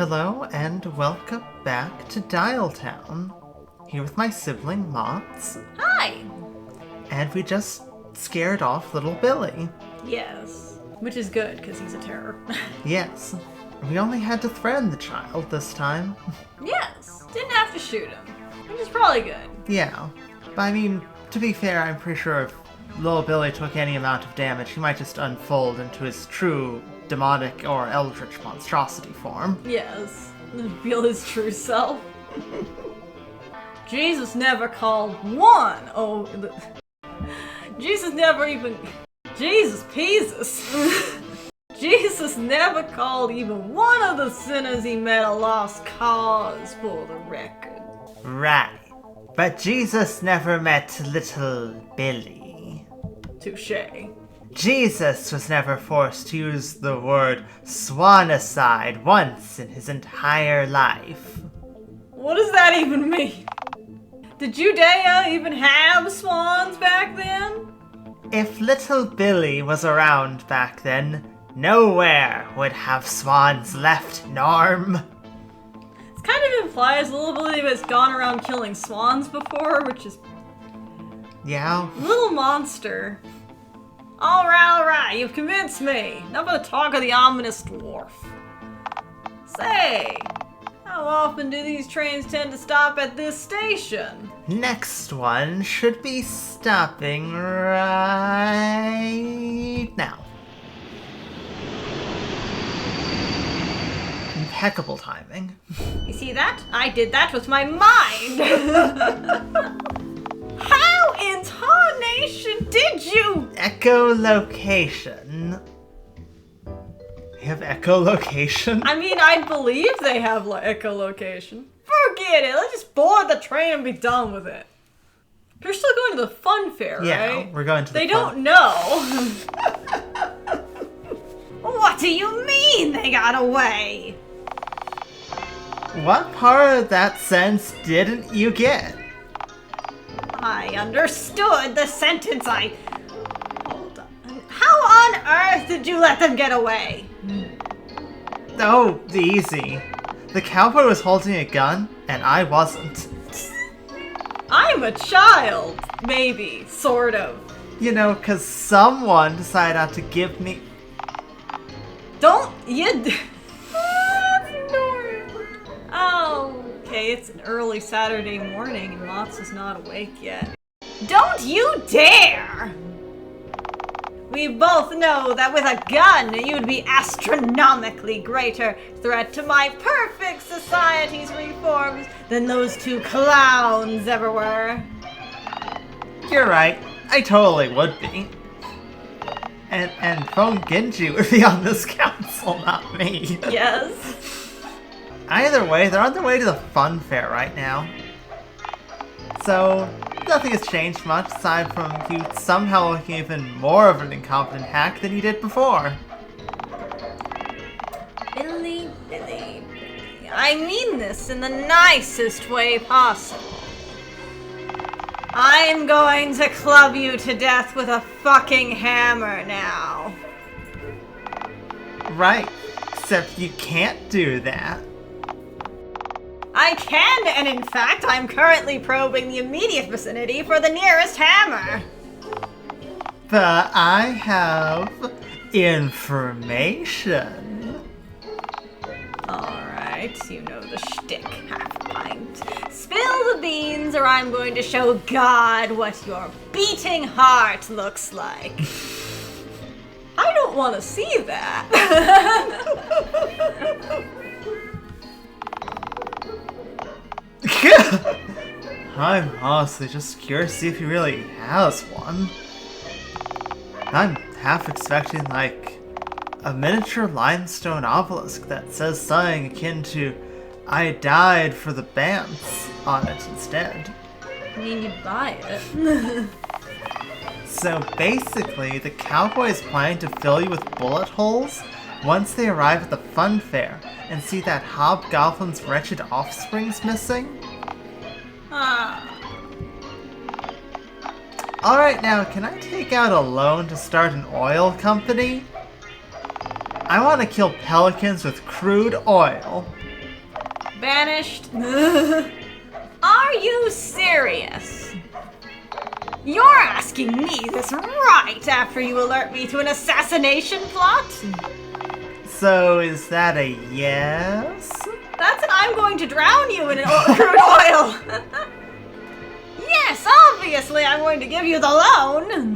Hello and welcome back to Dialtown. Here with my sibling Mots. Hi! And we just scared off little Billy. Yes. Which is good, because he's a terror. Yes. We only had to threaten the child this time. Yes. Didn't have to shoot him. Which is probably good. Yeah. But I mean, to be fair, I'm pretty sure if little Billy took any amount of damage, he might just unfold into his true demonic or eldritch monstrosity form. Yes. Reveal his true self. Jesus never called one. Jesus never even... Jesus Pesus. Jesus never called even one of the sinners he met a lost cause, for the record. Right. But Jesus never met little Billy. Touché. Jesus was never forced to use the word swanicide once in his entire life. What does that even mean? Did Judea even have swans back then? If little Billy was around back then, nowhere would have swans left, Norm. It kind of implies little Billy has gone around killing swans before, which is... Yeah? Little monster. Alright, you've convinced me. Enough of the talk of the ominous dwarf. Say, how often do these trains tend to stop at this station? Next one should be stopping right now. Impeccable timing. You see that? I did that with my mind! How in tarnation did you? Echolocation. They have echolocation? I mean, I believe they have echolocation. Forget it, let's just board the train and be done with it. You're still going to the Funfair, right? Yeah, we're going to the They don't know. What do you mean they got away? What part of that sentence didn't you get? I understood the sentence Hold on. How on earth did you let them get away? Oh, easy. The cowboy was holding a gun, and I wasn't. I'm a child. Maybe. Sort of. You know, 'cause someone decided not to give me... Don't you... Oh, okay, it's an early Saturday morning and Mots is not awake yet. Don't you dare! We both know that with a gun, you'd be astronomically greater threat to my perfect society's reforms than those two clowns ever were. You're right. I totally would be. And Phonegingi would be on this council, not me. Yes. Either way, they're on their way to the Funfair right now. So, nothing has changed much aside from you somehow looking even more of an incompetent hack than you did before. Billy. I mean this in the nicest way possible. I'm going to club you to death with a fucking hammer now. Right, except you can't do that. I can, and in fact, I'm currently probing the immediate vicinity for the nearest hammer. But I have information. Alright, you know the shtick, half a pint. Spill the beans or I'm going to show God what your beating heart looks like. I don't want to see that. I'm honestly just curious to see if he really has one. I'm half expecting, like, a miniature limestone obelisk that says something akin to "I died for the Bants" on it instead. I mean, you'd buy it. So basically, the cowboy is planning to fill you with bullet holes once they arrive at the Funfair and see that Hobgoblin's wretched offspring's missing. Alright, now, can I take out a loan to start an oil company? I want to kill pelicans with crude oil. Banished? Are you serious? You're asking me this right after you alert me to an assassination plot? So, is that a yes? That's an I'm going to drown you in crude oil. Yes, obviously I'm going to give you the loan.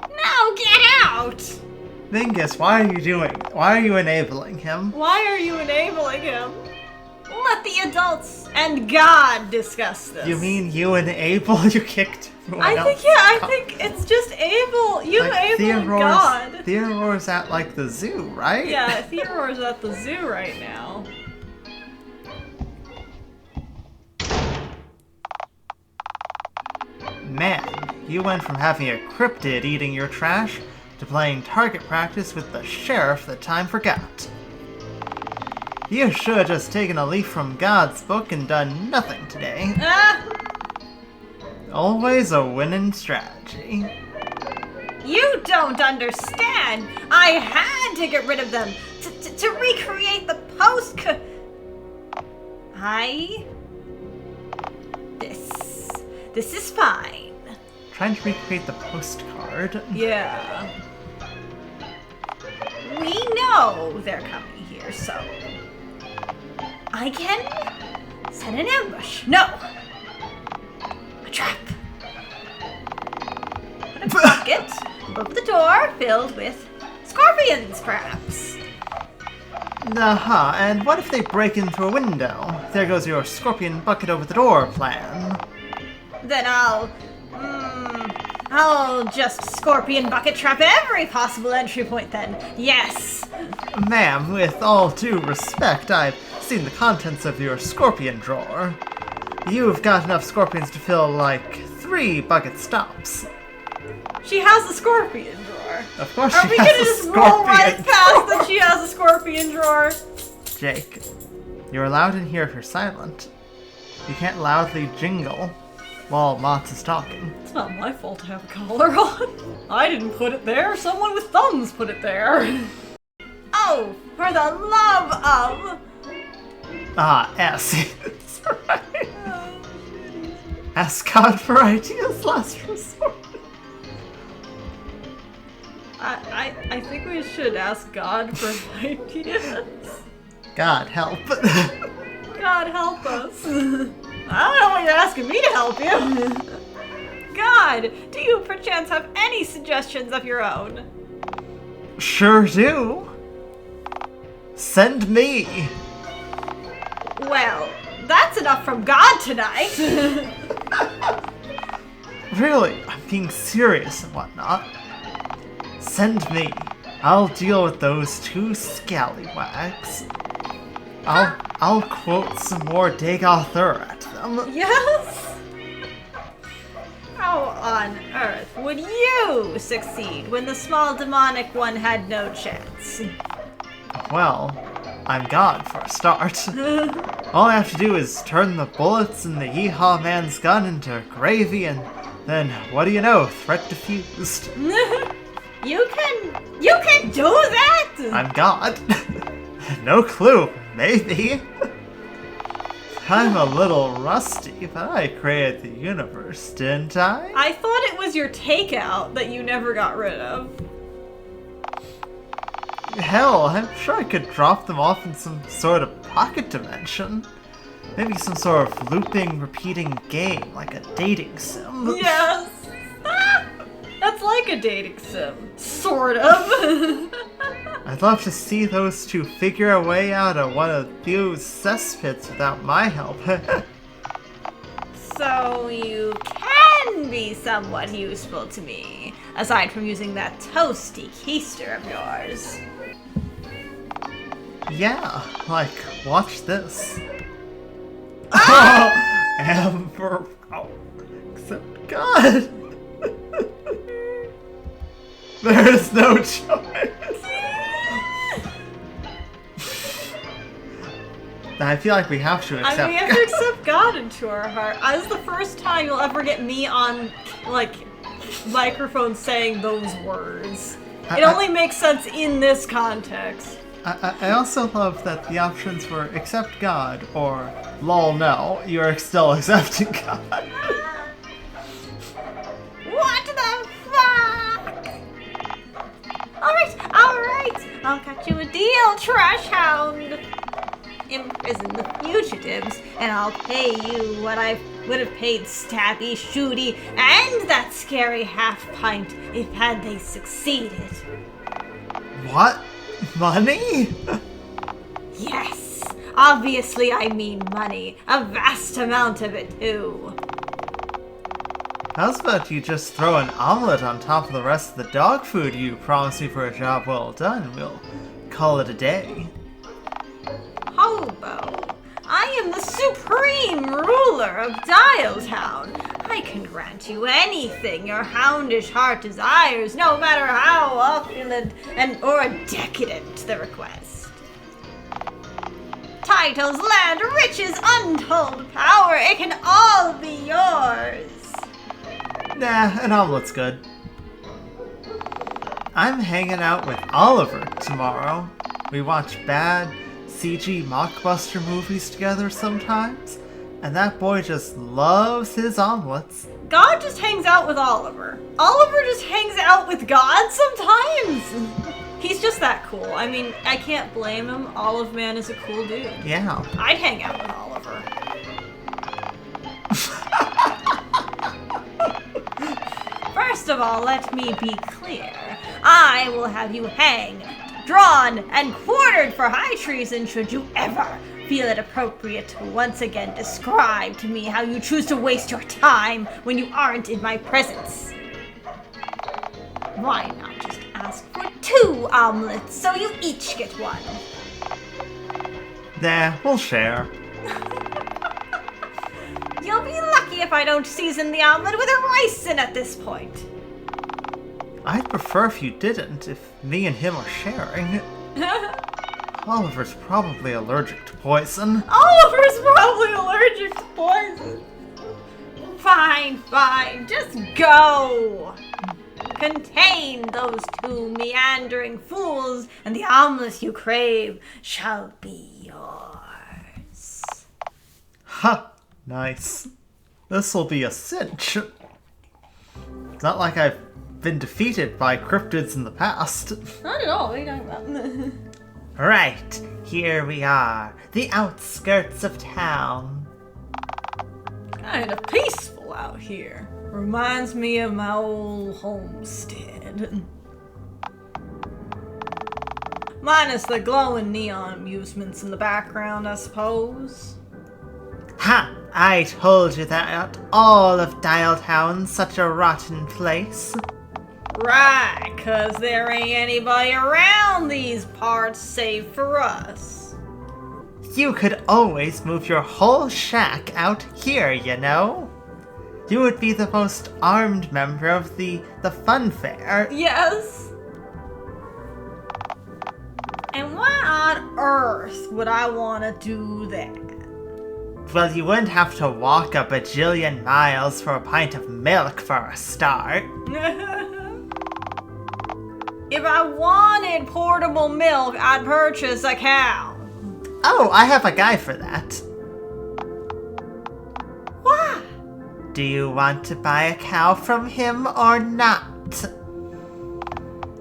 Now get out! Mingus, why are you enabling him? Why are you enabling him? Let the adults and God discuss this. You mean you enable? You kicked everyone else? I think it's just Abel. You like, Abel and God. Theodore's at like the zoo, right? Yeah, Theodore's at the zoo right now. Man, you went from having a cryptid eating your trash to playing target practice with the sheriff that time forgot. You should have just taken a leaf from God's book and done nothing today. Always a winning strategy. You don't understand. I had to get rid of them to recreate the post. This is fine. Trying to recreate the postcard. Yeah. We know they're coming here, so I can set an ambush. No! A trap. Put a bucket above the door filled with scorpions, perhaps. And what if they break in through a window? There goes your scorpion bucket over the door plan. Then I'll just scorpion bucket trap every possible entry point then. Yes. Ma'am, with all due respect, I've seen the contents of your scorpion drawer. You've got enough scorpions to fill, like, 3 bucket stops. She has a scorpion drawer. Of course Are we gonna just roll right past that she has a scorpion drawer? Jake, you're loud in here if you're silent. You can't loudly jingle while Mott's is talking. It's not my fault to have a collar on. I didn't put it there. Someone with thumbs put it there. Oh, for the love of... S. Right. Ask God for ideas, last resort. I think we should ask God for ideas. God help. God help us. I don't know why you're asking me to help you. God, do you perchance have any suggestions of your own? Sure do. Send me. Well, that's enough from God tonight. Really, I'm being serious and whatnot. Send me. I'll deal with those 2 scallywags. I'll quote some more Dayshift at them. Yes? How on earth would you succeed when the small demonic one had no chance? Well, I'm God for a start. All I have to do is turn the bullets in the Yeehaw Man's gun into gravy and then, what do you know, threat diffused. You can do that? I'm God. No clue, maybe. I'm a little rusty, but I created the universe, didn't I? I thought it was your takeout that you never got rid of. Hell, I'm sure I could drop them off in some sort of pocket dimension. Maybe some sort of looping, repeating game, like a dating sim. Yes! That's like a dating sim. Sort of. I'd love to see those 2 figure a way out of one of those cesspits without my help. So you can be somewhat useful to me, aside from using that toasty keister of yours. Yeah, like, watch this. Oh, Amber. Oh, except God. There is no choice. I feel like we have to accept. We have to accept God into our heart. This is the first time you'll ever get me on, like, microphone saying those words. It only makes sense in this context. I also love that the options were accept God or lol no, you're still accepting God. What the fuck? Alright, I'll cut you a deal, trash hound. Imprison the fugitives, and I'll pay you what I would have paid Stabby, Shooty, and that scary half-pint if had they succeeded. What? Money? Yes, obviously I mean money. A vast amount of it, too. How's about you just throw an omelet on top of the rest of the dog food you promised me for a job well done? We'll call it a day. Hobo, I am the supreme ruler of Dialtown. I can grant you anything your houndish heart desires, no matter how opulent or decadent the request. Titles, land, riches, untold power, it can all be yours. Nah, an omelet's good. I'm hanging out with Oliver tomorrow. We watch bad CG mockbuster movies together sometimes, and that boy just loves his omelets. God just hangs out with Oliver. Oliver just hangs out with God sometimes. He's just that cool. I mean, I can't blame him. Olive Man is a cool dude. Yeah. I'd hang out with Oliver. First of all, let me be clear. I will have you hanged, drawn, and quartered for high treason should you ever feel it appropriate to once again describe to me how you choose to waste your time when you aren't in my presence. Why not just ask for 2 omelets so you each get one? Nah, we'll share. You'll be lucky if I don't season the omelet with a ricin at this point. I'd prefer if you didn't, if me and him are sharing. Oliver's probably allergic to poison. Oliver's probably allergic to poison. Fine, just go. Contain those 2 meandering fools, and the omelet you crave shall be yours. Ha! Nice. This'll be a cinch. It's not like I've been defeated by cryptids in the past. Not at all, what are you talking about? Right, here we are, the outskirts of town. Kinda peaceful out here. Reminds me of my old homestead. Minus the glowing neon amusements in the background, I suppose. Ha! I told you that all of Dialtown's such a rotten place. Right, 'cause there ain't anybody around these parts save for us. You could always move your whole shack out here, you know? You would be the most armed member of the Funfair. Yes. And why on earth would I want to do that? Well, you wouldn't have to walk a bajillion miles for a pint of milk for a start. If I wanted portable milk, I'd purchase a cow. Oh, I have a guy for that. Why? Do you want to buy a cow from him or not?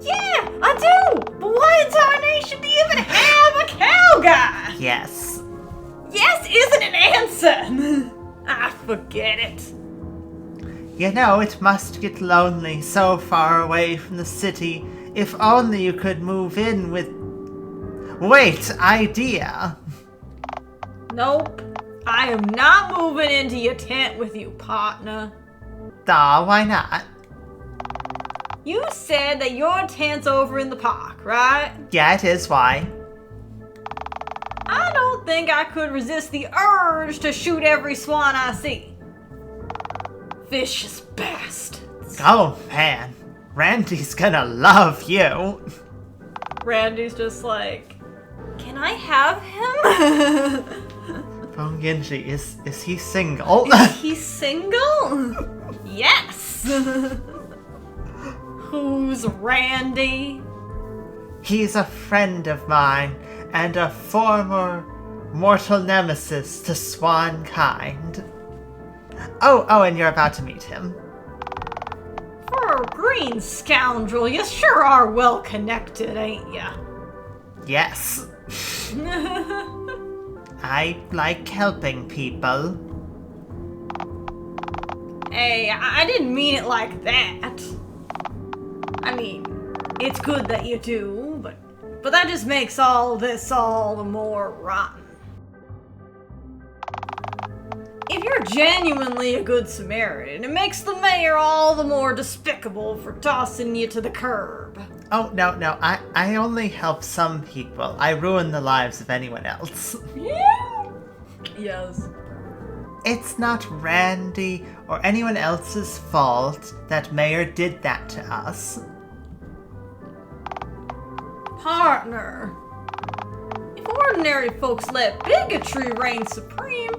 Yeah, I do! But why in tarnation do you even have a cow guy? Yes. Yes isn't an answer! I forget it. You know, it must get lonely so far away from the city. If only you could move in with... Wait, idea. Nope. I am not moving into your tent with you, partner. Aw, why not? You said that your tent's over in the park, right? Yeah, it is, why? I don't think I could resist the urge to shoot every swan I see. Vicious bastards. Oh, man. Randy's gonna love you. Randy's just like, can I have him? Phonegingi, is he single? Is he single? Yes. Who's Randy? He's a friend of mine and a former mortal nemesis to swankind. Oh, and you're about to meet him. For a green scoundrel, you sure are well connected, ain't ya? Yes. I like helping people. Hey, I didn't mean it like that. I mean, it's good that you do, but that just makes all this all the more rotten. If you're genuinely a good Samaritan, it makes the mayor all the more despicable for tossing you to the curb. Oh, no, I only help some people. I ruin the lives of anyone else. Yeah? Yes. It's not Randy or anyone else's fault that Mayor did that to us. Partner, if ordinary folks let bigotry reign supreme,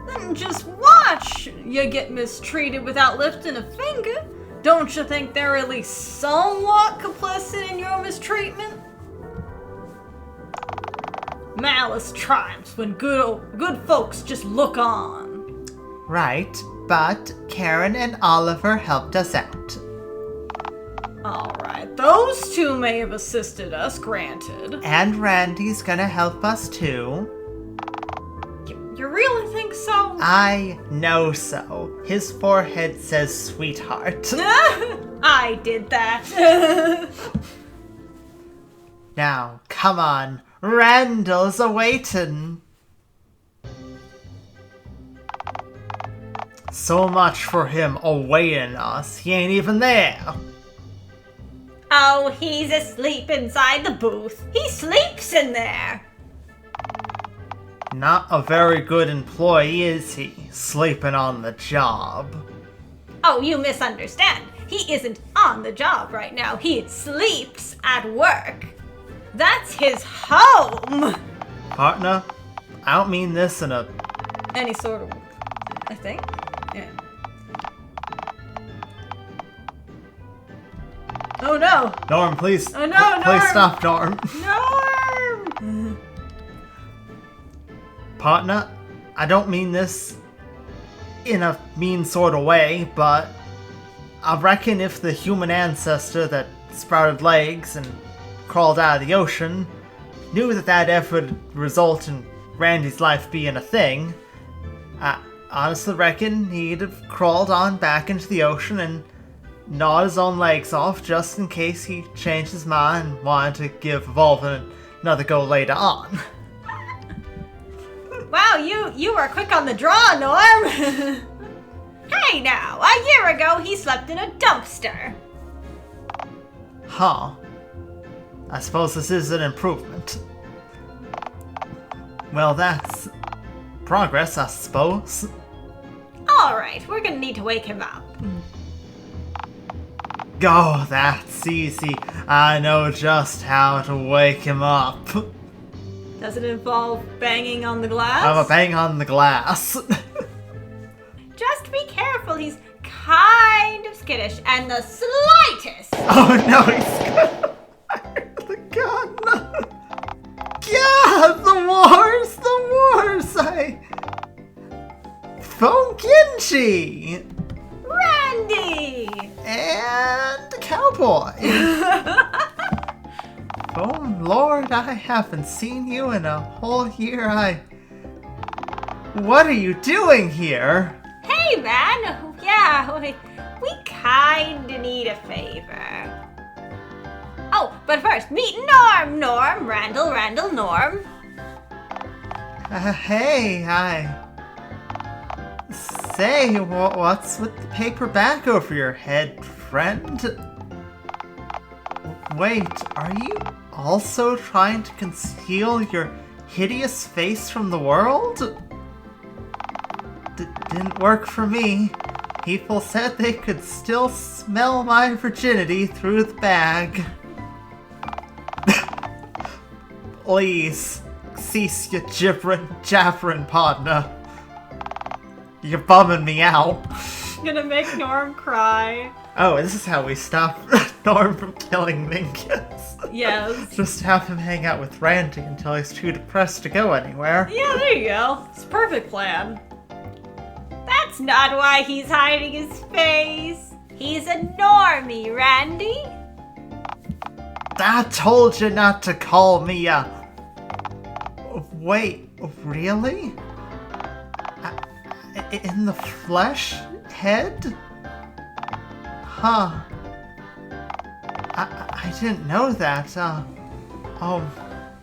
then just watch you get mistreated without lifting a finger. Don't you think they're at least somewhat complicit in your mistreatment? Malice triumphs when good folks just look on. Right, but Karen and Oliver helped us out. Alright, those two may have assisted us, granted. And Randy's gonna help us too. You really think so? I know so. His forehead says sweetheart. I did that. Now, come on. Randall's awaitin'. So much for him awaiting us. He ain't even there. Oh, he's asleep inside the booth. He sleeps in there. Not a very good employee, is he? Sleeping on the job. Oh, you misunderstand. He isn't on the job right now. He sleeps at work. That's his home. Partner, I don't mean this in a... Any sort of... I think? Yeah. Oh no! Norm, please. Oh no, Norm! Please stop, Norm. Norm! Partner, I don't mean this in a mean sort of way, but I reckon if the human ancestor that sprouted legs and crawled out of the ocean knew that that effort would result in Randy's life being a thing, I honestly reckon he'd have crawled on back into the ocean and gnawed his own legs off just in case he changed his mind and wanted to give evolving another go later on. Wow, you were quick on the draw, Norm! Hey now, a year ago he slept in a dumpster. Huh. I suppose this is an improvement. Well, that's progress, I suppose. Alright, we're gonna need to wake him up. Go, that's easy. I know just how to wake him up. Does it involve banging on the glass? I'm a bang on the glass. Just be careful, he's kind of skittish, and the slightest. Oh no, he's gonna fire the gun. Yeah, the wars, Phonegingi! Randy! And the cowboy. Oh Lord, I haven't seen you in a whole year. What are you doing here? Hey man, yeah, we kinda need a favor. Oh, but first, meet Norm, Randall, Norm. Hey, say, what's with the paper bag over your head, friend? Wait, are you also trying to conceal your hideous face from the world? Didn't work for me. People said they could still smell my virginity through the bag. Please, cease your jabbering, partner. You're bumming me out. Gonna make Norm cry. Oh, this is how we stop Norm from killing Mingus. Yes. Just have him hang out with Randy until he's too depressed to go anywhere. Yeah, there you go. It's a perfect plan. That's not why he's hiding his face. He's a normie, Randy. I told you not to call me a... Wait, really? In the flesh head? Huh. I didn't know that. Oh,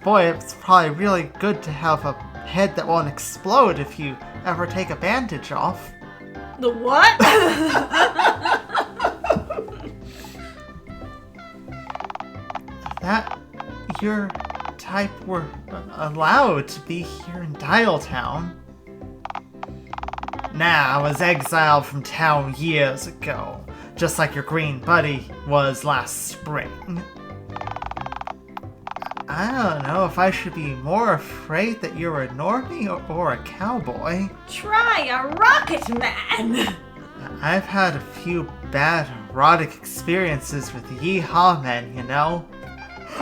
boy, it's probably really good to have a head that won't explode if you ever take a bandage off. The what? That your type were allowed to be here in Dialtown. Nah, I was exiled from town years ago, just like your green buddy was last spring. I don't know if I should be more afraid that you're a normie or a cowboy. Try a rocket man. I've had a few bad erotic experiences with yeehaw men, you know.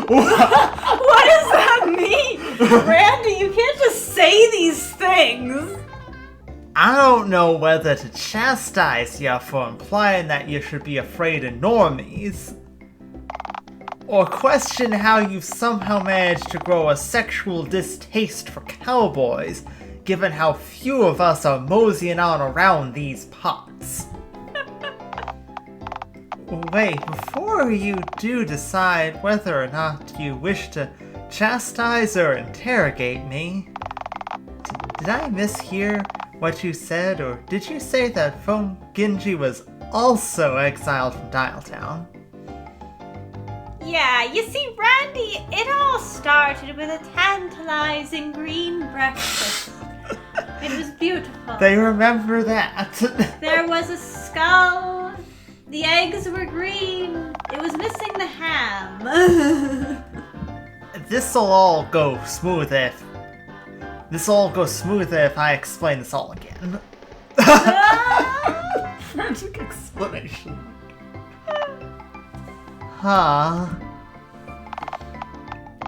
What does that mean? Randy, you can't just say these things. I don't know whether to chastise you for implying that you should be afraid of normies, or question how you've somehow managed to grow a sexual distaste for cowboys, given how few of us are moseying on around these parts. Wait, before you do decide whether or not you wish to chastise or interrogate me, did I mishear what you said, or did you say that Phonegingi was also exiled from Dialtown? Yeah, you see, Randy, it all started with a tantalizing green breakfast. It was beautiful. They remember that. There was a skull. The eggs were green. It was missing the ham. This'll all go smooth if I explain this all again. Frantic explanation. Huh.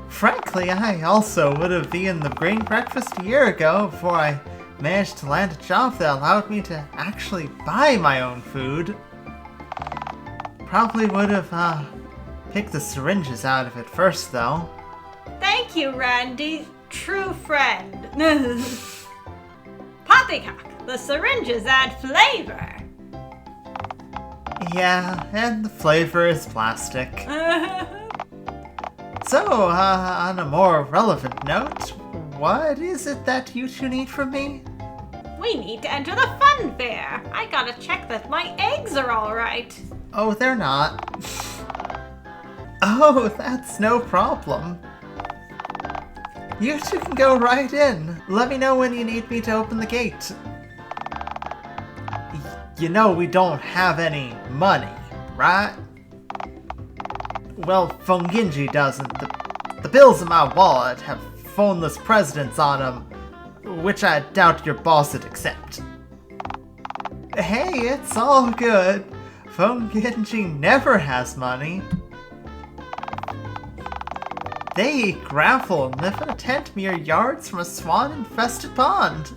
Frankly, I also would have eaten the green breakfast a year ago before I managed to land a job that allowed me to actually buy my own food. Probably would have picked the syringes out of it first, though. Thank you, Randy. True friend. Poppycock, the syringes add flavor. Yeah, and the flavor is plastic. So, on a more relevant note, what is it that you two need from me? We need to enter the Funfair. I gotta check that my eggs are alright. Oh, they're not. Oh, that's no problem. You two can go right in. Let me know when you need me to open the gate. You know we don't have any money, right? Well, Phonegingi doesn't. The bills in my wallet have phoneless presidents on them, which I doubt your boss would accept. Hey, it's all good. Phonegingi never has money. They eat gravel and live in a tent mere yards from a swan-infested pond.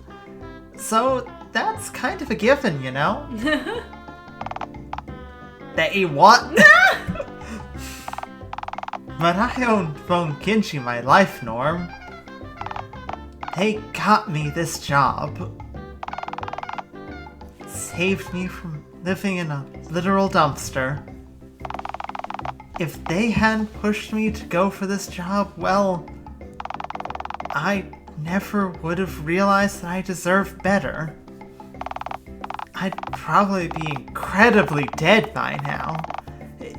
So that's kind of a given, you know? They eat what? But I own Phonegingi my life, Norm. They got me this job. Saved me from living in a literal dumpster. If they hadn't pushed me to go for this job, well, I never would have realized that I deserved better. I'd probably be incredibly dead by now.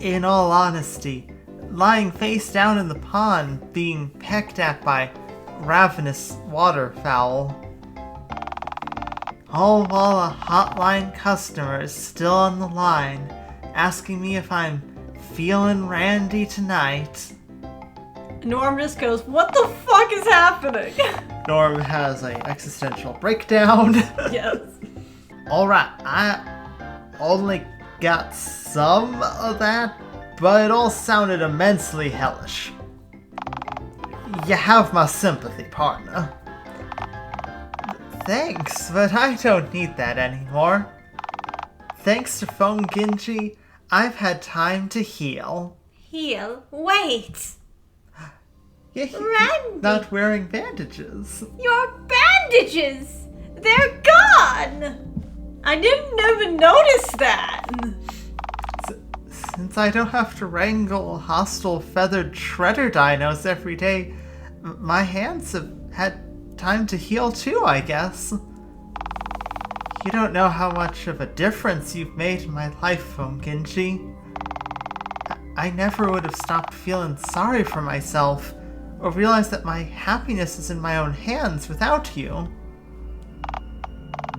In all honesty, lying face down in the pond, being pecked at by ravenous waterfowl. All while a hotline customer is still on the line, asking me if I'm feeling randy tonight. Norm just goes, what the fuck is happening? Norm has an existential breakdown. Yes. Alright, I only got some of that but it all sounded immensely hellish. You have my sympathy, partner. Thanks, but I don't need that anymore. Thanks to Phonegingi, I've had time to heal. Heal? Wait! Yeah, Randy! Not wearing bandages. Your bandages! They're gone! I didn't even notice that! Since I don't have to wrangle hostile feathered shredder dinos every day, my hands have had time to heal too, I guess. You don't know how much of a difference you've made in my life, Phonegingi. I never would have stopped feeling sorry for myself, or realized that my happiness is in my own hands without you.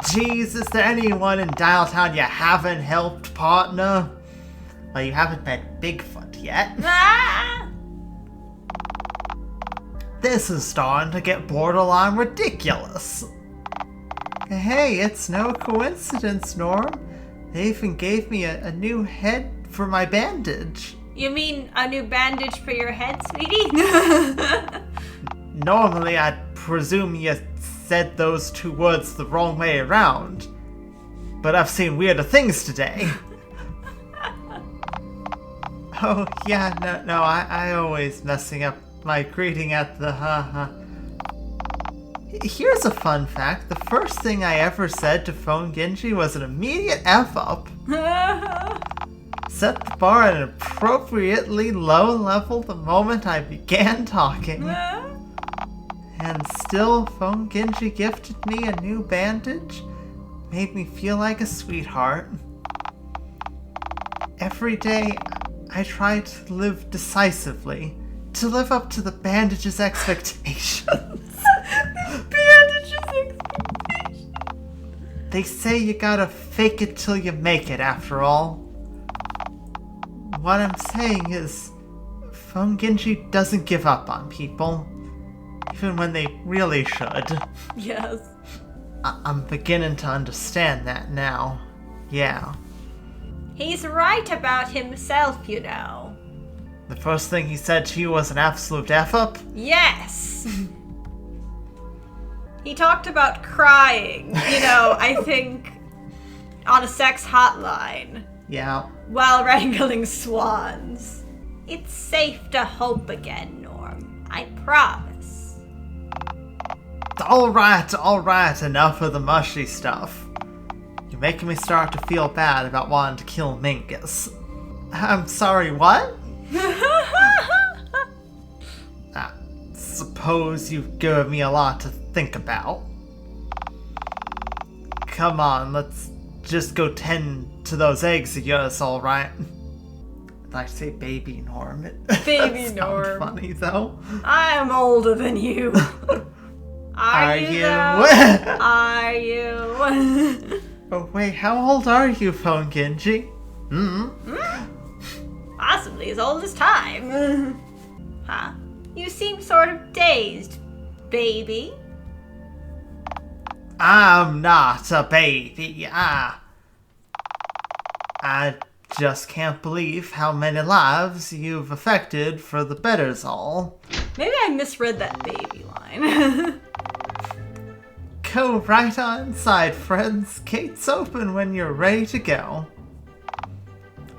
Jeez, is there anyone in Dialtown you haven't helped, partner? Well, you haven't met Bigfoot yet. Ah! This is starting to get borderline ridiculous. Hey, it's no coincidence, Norm. They even gave me a new head for my bandage. You mean a new bandage for your head, sweetie? Normally, I'd presume you said those two words the wrong way around. But I've seen weirder things today. Oh, yeah, no, I always messing up my greeting at the Here's a fun fact. The first thing I ever said to Phonegingi was an immediate F-up. Set the bar at an appropriately low level the moment I began talking. And still, Phonegingi gifted me a new bandage. Made me feel like a sweetheart. Every day, I try to live decisively, to live up to the bandage's expectations. They say you gotta fake it till you make it, after all. What I'm saying is, Phonegingi doesn't give up on people, even when they really should. Yes. I'm beginning to understand that now. Yeah. He's right about himself, you know. The first thing he said to you was an absolute F-up? Yes! He talked about crying, you know, I think, on a sex hotline. Yeah. While wrangling swans. It's safe to hope again, Norm. I promise. Alright, enough of the mushy stuff. You're making me start to feel bad about wanting to kill Mingus. I'm sorry, what? I suppose you've given me a lot to think about. Come on, let's just go tend to those eggs of yours, alright? I'd like to say baby Norm. Baby Norm. Funny, though. I'm older than you. Are you? Though? Are you? Oh, wait, how old are you, Phonegingi? Possibly as old as time. Huh? You seem sort of dazed, baby. I'm not a baby. I just can't believe how many lives you've affected for the better's all. Maybe I misread that baby line. Go right on inside, friends. Gate's open when you're ready to go.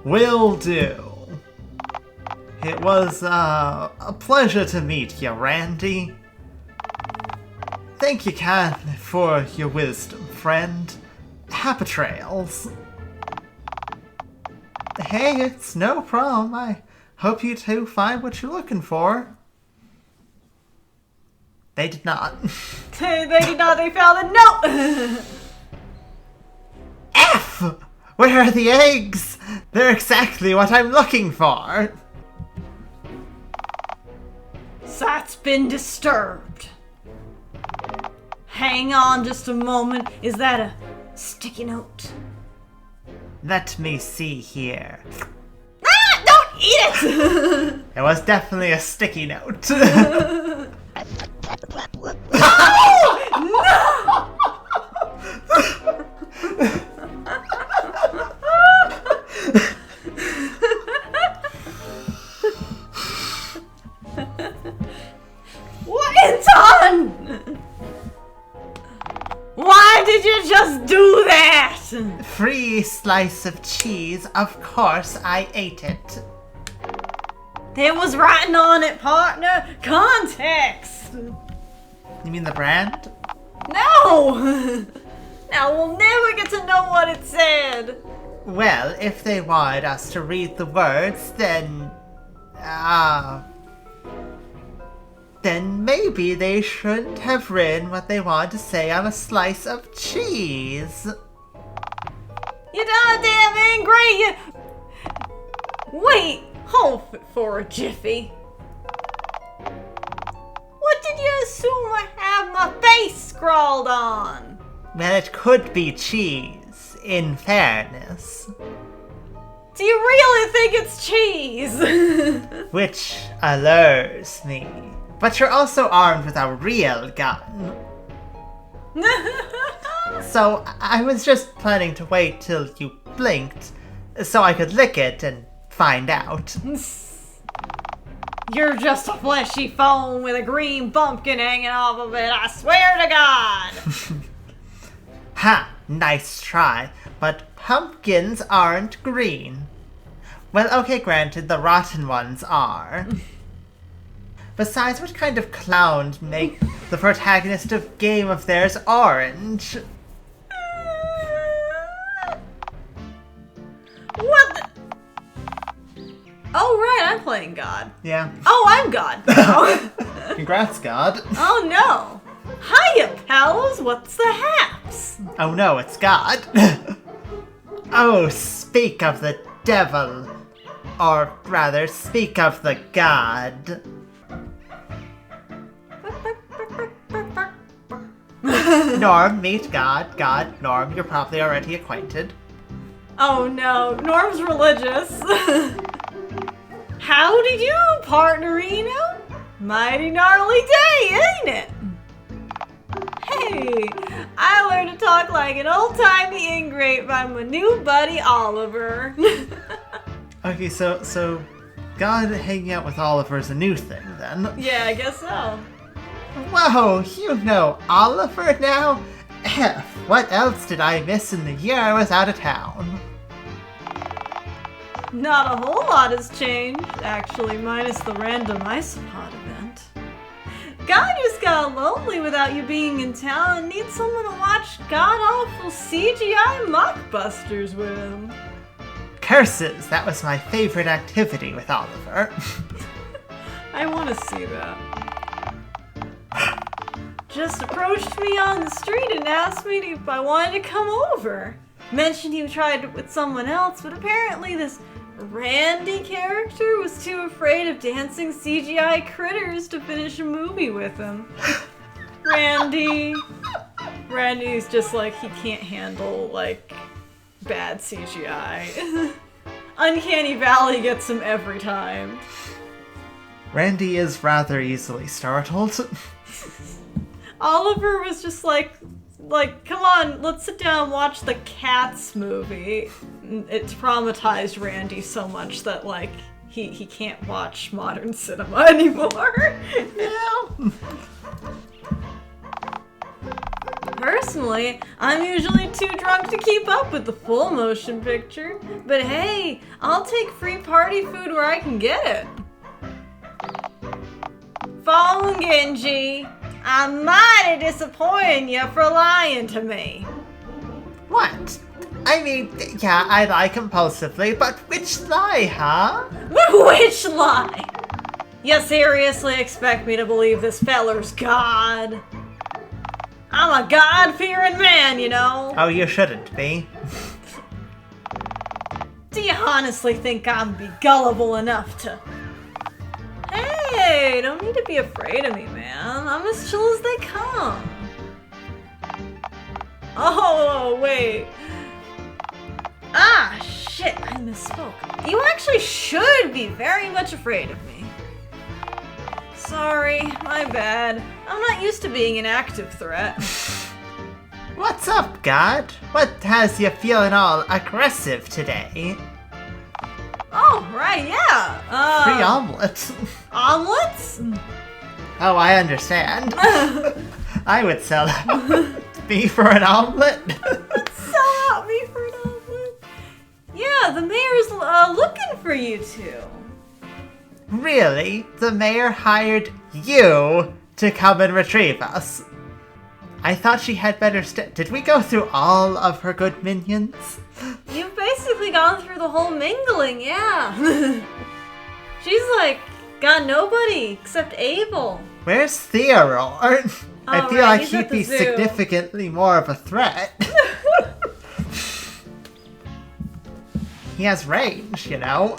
Will do. It was a pleasure to meet you, Randy. Thank you kindly for your wisdom, friend. Happy trails. Hey, it's no problem. I hope you two find what you're looking for. They did not. They did not. They found a note. F! Where are the eggs? They're exactly what I'm looking for. Site's been disturbed. Hang on just a moment. Is that a sticky note? Let me see here. Ah! Don't eat it! It was definitely a sticky note. did you just do that? Free slice of cheese. Of course I ate it. There was writing on it, partner. Context. You mean the brand? No. Now we'll never get to know what it said. Well, if they wanted us to read the words, then maybe they shouldn't have written what they wanted to say on a slice of cheese. You goddamn angry! Wait, hold it for a jiffy. What did you assume I have my face scrawled on? Well, it could be cheese, in fairness. Do you really think it's cheese? Which allures me. But you're also armed with a real gun. So I was just planning to wait till you blinked so I could lick it and find out. You're just a fleshy phone with a green bumpkin hanging off of it, I swear to God! Ha! Nice try. But pumpkins aren't green. Well, okay, granted, the rotten ones are. Besides, what kind of clown make the protagonist of game of theirs orange? What the? Oh, right, I'm playing God. Yeah. Oh, I'm God. Oh, Congrats, God. oh no. Hiya, pals. What's the haps? Oh no, it's God. Oh, speak of the devil. Or rather, speak of the god. Norm, meet God. God, Norm, you're probably already acquainted. Oh no, Norm's religious. Howdy do, partnerino. Mighty gnarly day, ain't it? Hey, I learned to talk like an old-timey ingrate by my new buddy Oliver. Okay, so God hanging out with Oliver is a new thing, then. Yeah, I guess so. Whoa, you know Oliver now? F, what else did I miss in the year I was out of town? Not a whole lot has changed, actually, minus the random isopod event. God just got lonely without you being in town and needs someone to watch god-awful CGI mockbusters with him. Curses, that was my favorite activity with Oliver. I want to see that. Just approached me on the street and asked me if I wanted to come over. Mentioned he tried it with someone else, but apparently this Randy character was too afraid of dancing CGI critters to finish a movie with him. Randy's just like, he can't handle, like, bad CGI. Uncanny Valley gets him every time. Randy is rather easily startled. Oliver was just like, come on, let's sit down and watch the Cats movie. It traumatized Randy so much that, like, he can't watch modern cinema anymore. Yeah. Personally, I'm usually too drunk to keep up with the full motion picture. But hey, I'll take free party food where I can get it. Phonegingi, I'm mighty disappointing you for lying to me. What? I mean, yeah, I lie compulsively, but which lie, huh? Which lie? You seriously expect me to believe this feller's God? I'm a God-fearing man, you know. Oh, you shouldn't be. Do you honestly think I'm be gullible enough to... Hey, don't need to be afraid of me, man. I'm as chill as they come. Oh, wait. Ah, shit, I misspoke. You actually should be very much afraid of me. Sorry, my bad. I'm not used to being an active threat. What's up, God? What has you feeling all aggressive today? Oh, right, yeah. Free omelets. Omelets? Oh, I understand. I would sell them. me for an omelet? Sell out me for an omelet? Yeah, the mayor's looking for you two. Really? The mayor hired you to come and retrieve us? I thought she had better Did we go through all of her good minions? You've basically gone through the whole mingling, yeah. She's like, got nobody except Abel. Where's Theodore? I feel like he's he'd at the be zoo. significantly more of a threat. He has range, you know?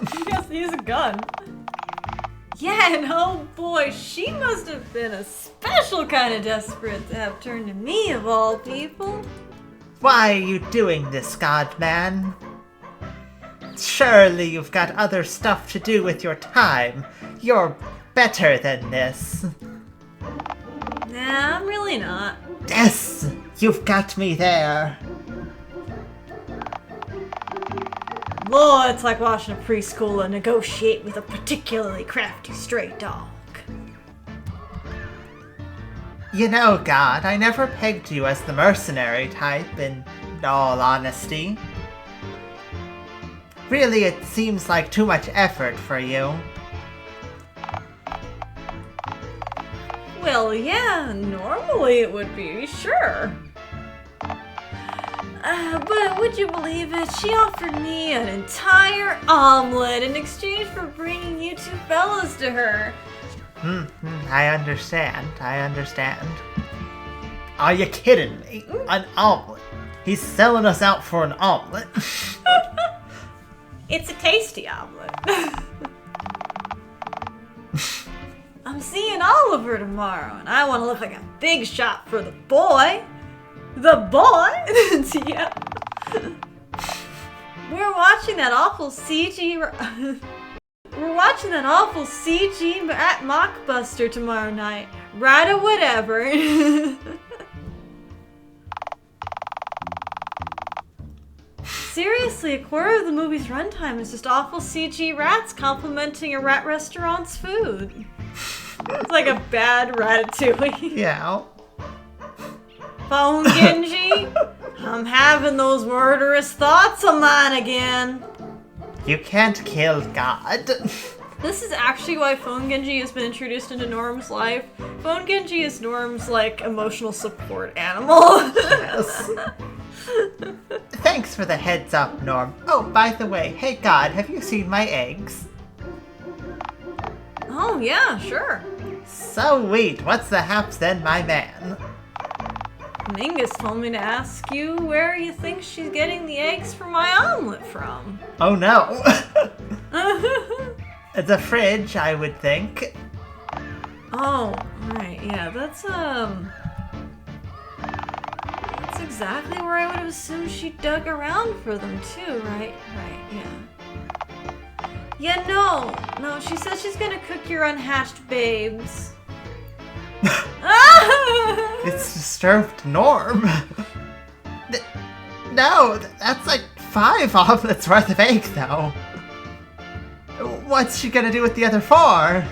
He has a gun. Yeah, and oh boy, she must have been a special kind of desperate to have turned to me of all people. Why are you doing this, God-man? Surely you've got other stuff to do with your time. You're better than this. Nah, I'm really not. Yes, you've got me there. Lord, it's like watching a preschooler negotiate with a particularly crafty stray dog. You know, God, I never pegged you as the mercenary type, in all honesty. Really, it seems like too much effort for you. Well, yeah, normally it would be, sure. But would you believe it? She offered me an entire omelet in exchange for bringing you two fellas to her. I understand. Are you kidding me? An omelet? He's selling us out for an omelet. It's a tasty omelet. I'm seeing Oliver tomorrow, and I want to look like a big shot for the boy. The boy? Yeah. We're watching that awful CG... We're watching that awful CG at Mockbuster tomorrow night. Right or whatever. Seriously, a quarter of the movie's runtime is just awful CG rats complimenting a rat restaurant's food. It's like a bad Ratatouille. Yeah. Phonegingi, I'm having those murderous thoughts of mine again. You can't kill God. This is actually why Phonegingi has been introduced into Norm's life. Phonegingi is Norm's, like, emotional support animal. Yes. Thanks for the heads up, Norm. Oh, by the way, hey God, have you seen my eggs? Oh, yeah, sure. Sweet, what's the haps then, my man? Mingus told me to ask you where you think she's getting the eggs for my omelet from. Oh no. The fridge, I would think. Oh, right, yeah, that's exactly where I would have assumed she dug around for them too, right? Right, yeah. Yeah, no, she says she's gonna cook your unhatched babes. It's disturbed Norm. No, that's like 5 omelets worth of egg, though. What's she gonna do with the other 4?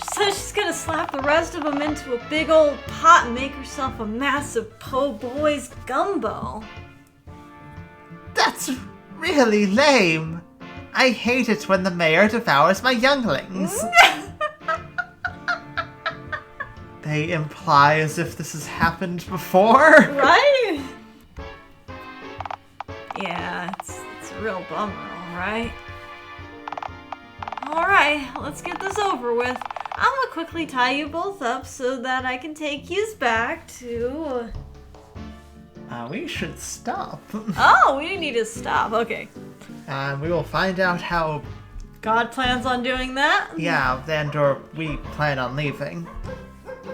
She says she's gonna slap the rest of them into a big old pot and make herself a massive po' boy's gumbo. That's really lame. I hate it when the mayor devours my younglings. They imply as if this has happened before. Right? Yeah, it's a real bummer, alright? Alright, let's get this over with. I'm gonna quickly tie you both up so that I can take yous back to... We should stop. Oh, we need to stop, okay. We will find out how... God plans on doing that? Yeah, or we plan on leaving.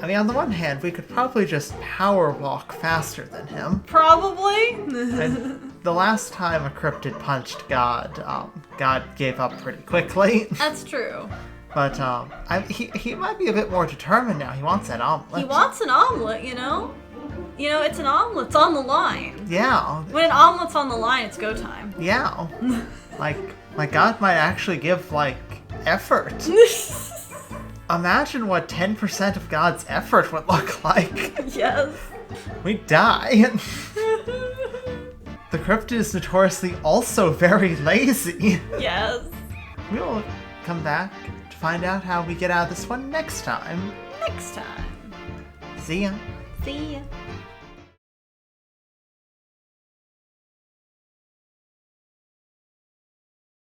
I mean, on the one hand, we could probably just power walk faster than him. Probably. And the last time a cryptid punched God, God gave up pretty quickly. That's true. But he might be a bit more determined now. He wants that omelet. He wants an omelet, you know? You know, it's an omelet. It's on the line. Yeah. When an omelet's on the line, it's go time. Yeah. Like God might actually give, like, effort. Imagine what 10% of God's effort would look like. Yes. We die. The cryptid is notoriously also very lazy. Yes. We'll come back to find out how we get out of this one next time. Next time. See ya. See ya.